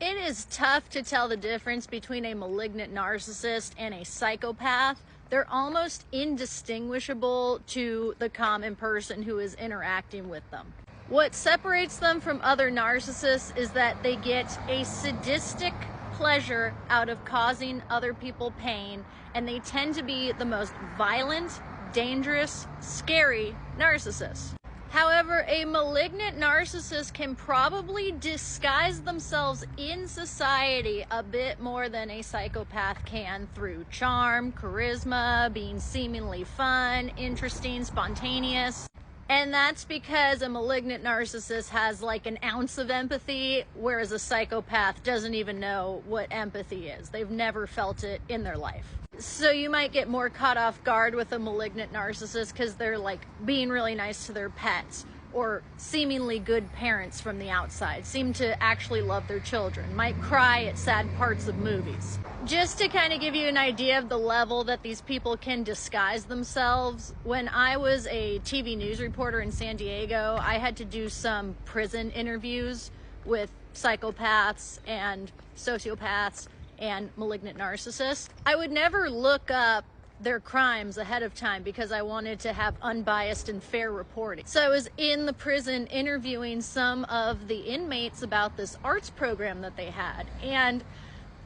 It is tough to tell the difference between a malignant narcissist and a psychopath. They're almost indistinguishable to the common person who is interacting with them. What separates them from other narcissists is that they get a sadistic pleasure out of causing other people pain, and they tend to be the most violent, dangerous, scary narcissists. However, a malignant narcissist can probably disguise themselves in society a bit more than a psychopath can through charm, charisma, being seemingly fun, interesting, spontaneous. And that's because a malignant narcissist has like an ounce of empathy, whereas a psychopath doesn't even know what empathy is. They've never felt it in their life. So you might get more caught off guard with a malignant narcissist because they're like being really nice to their pets, or seemingly good parents from the outside, seem to actually love their children, might cry at sad parts of movies. Just to kind of give you an idea of the level that these people can disguise themselves, when I was a TV news reporter in San Diego, I had to do some prison interviews with psychopaths and sociopaths and malignant narcissists. I would never look up their crimes ahead of time because I wanted to have unbiased and fair reporting. So I was in the prison interviewing some of the inmates about this arts program that they had, and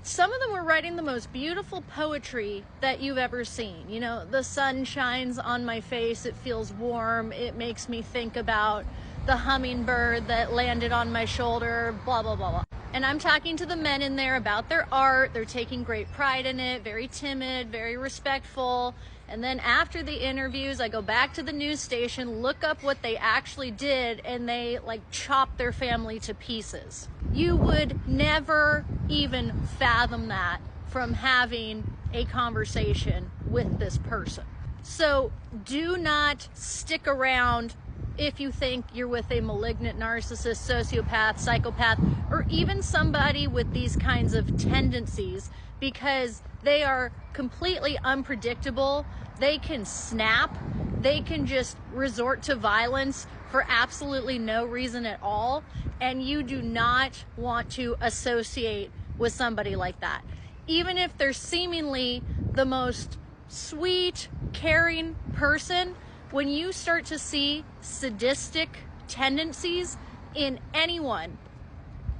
some of them were writing the most beautiful poetry that you've ever seen. You know, the sun shines on my face, it feels warm, it makes me think about the hummingbird that landed on my shoulder, blah, blah, blah, blah. And I'm talking to the men in there about their art. They're taking great pride in it, very timid, very respectful. And then after the interviews, I go back to the news station, look up what they actually did, and they like chop their family to pieces. You would never even fathom that from having a conversation with this person. So do not stick around if you think you're with a malignant narcissist, sociopath, psychopath, or even somebody with these kinds of tendencies, because they are completely unpredictable. They can snap. They can just resort to violence for absolutely no reason at all. And you do not want to associate with somebody like that. Even if they're seemingly the most sweet, caring person, when you start to see sadistic tendencies in anyone,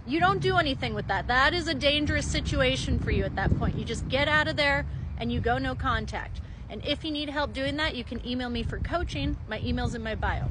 you don't do anything with that. That is a dangerous situation for you at that point. You just get out of there and you go no contact. And if you need help doing that, you can email me for coaching. My email's in my bio.